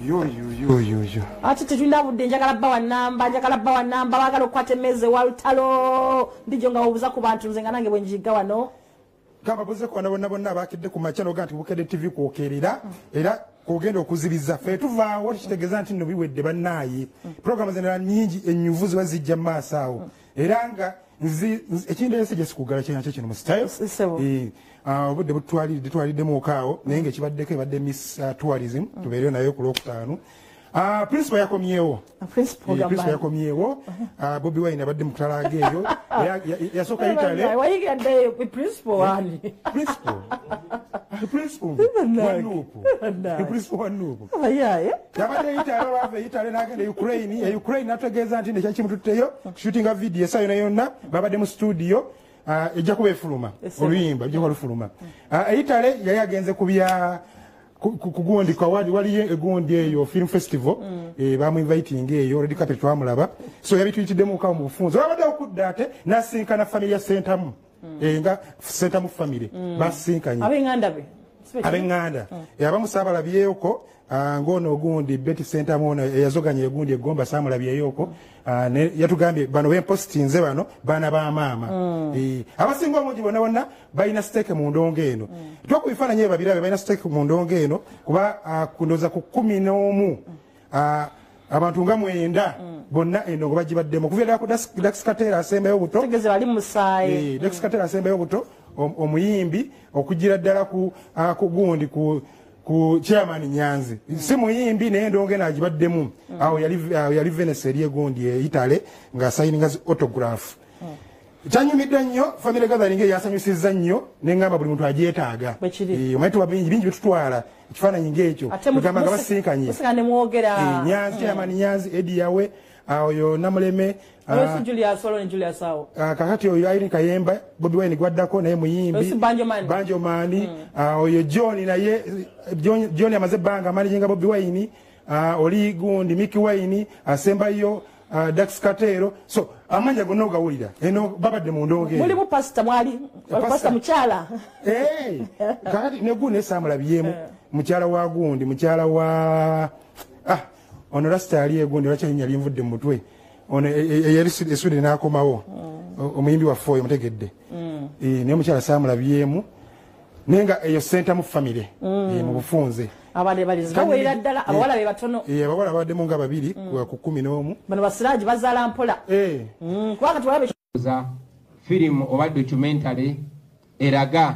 yo. Ati tetulina budde njagala bba wa namba baagala okukwata emmeze wa lutalo ndijo nga obuuza ku bantu nze nga nange bwe njiga wano. Gamba buze ku bonna abakidde ku makya noga nti Bukedde TV kwokerera era kugenda okuzibiza ffe tuvaawo tukitegeeza nti nno biwedde bannaaye puroguramu zendala nnyingi ennyuvu ziba zijja mu maaso awo era nga ekindeese gye sikugala kyenakyo kino mu sitayo obudde butwaliddemu okaawo naye ng'ekibaddeko ebadde Miss Tourism tubeereyo nayo ku Lwokutaano. Principal yakomyewo. Principal yakomyewo. Bobi Wine abadde mukutalaga eyo. Yasooka Italy. Wayigadde principal wani. Principal wanuupu. Yabadde Italy n'agenda Ukraine. Ukraine nategeeza nti nekyaki kimututteyo shootinga video essa yonna babadde mu studio. Ejja kuba efuluma oluyimba ejja kuba lufuluma. Italy yali agenze kubya kugundi kwa wali egundi eyo film festival bamu inviting eyo red carpet twamulaba so yabituyitiddemu okawo mu bufunzo babadde okudda ate nasinkana family center mu nga center mu family basinkanye abenganda abamu saabalabyeyoko ngono ogundi Betty Center mona yazoganye egundi egomba saamulabyeyoko yatugambye bano bempostinze bano baana ba maama abasinga omungi bonna balina stake mu ndongo eno twakubifaananyi babirabe balina stake mu ndongo eno kuba kundoza ku 11 abantu nga 9 bonna endongo bagibaddemu kuviira ku Dax Katera asembayo buto tegeze bali musaayi Dax Katera asembayo buto omuyimbi okugira ddala ku gundi ku chairman Nyanzi si muyimbi naye ndonge nagibaddemu awo yali Venice eri egundi Italy nga signing as autograph kyanyumidde nnyo family gathering yasanyusizza nnyo nengamba buli muntu agyetaaga omaituba bingi bitutwala ekifaananyi ng'ekyo tugamba nga basinkanye Nyanzi chairman Nyanzi Edi yawe oyo Namuleme kakati oyo Irene Kayemba Bobi Wine gwaddako naye muyimbi Banjomani oyo John naye John amaze ebbanga managing Bobi Wine oli gundi Mickey Wine asembayo Dax Katero so amanya gonna ogawulira eno babadde mu ndongo muli mu pastor mwali pastor mukyala kakati ne gune samulabyemu mukyala wa gundi mukyala wa ono rasta ali egundi lwakyennya linvudde mu mutwe ono yali esudi n'akomawo omuyimbi waffe oyo mutegedde naye mukyala saamulabyemu naye nga eyo center mu family mu bufunze abale balizigawera ddala abawala be batono abawala babaddemu nga 2 ku 11 bano basiraaji bazaala mpola kubanga tuwalabe firimu oba documentary eraga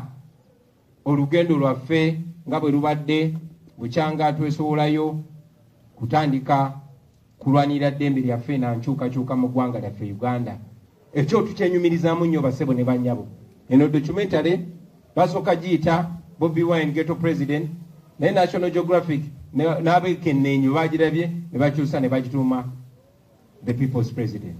olugendo lwaffe nga bwe lubadde bukyanga twesowolayo kutandika kulwanira ddembe lyaffe na nkyukakyuka mu ggwanga lyaffe Uganda ekyo tukyenyumirizaamu nnyo basebo ne bannyabo eno documentary basooka giyita Bobi Wine Ghetto President naye National Geographic n'abekenneenyi bagirabye ne bakyusa ne bagituuma The People's President.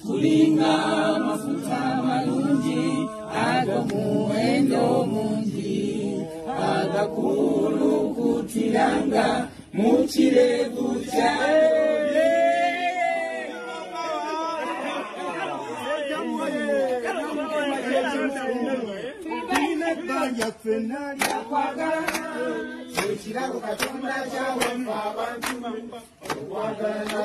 Tulinga mafuta malungi agamuwendo mungi agakulukutiranga mu kirevu kyawe ekirago katonda kyawe abantu okwagala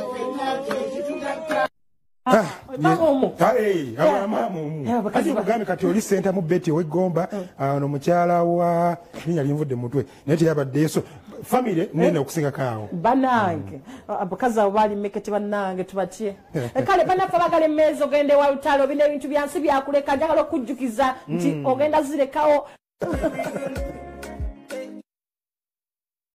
kati kati oli center mu Betty wegomba ono mukyala wa linya linvudde mu mutwe naye teyabaddeyo so family nene okusinga kaawo banange abakazi abo bali mekete banange tubatye kale banafa bagala emmezi ogende wa lutalo bino ebintu byansi byakuleka njagala okujjukiza nti ogenda zirekawo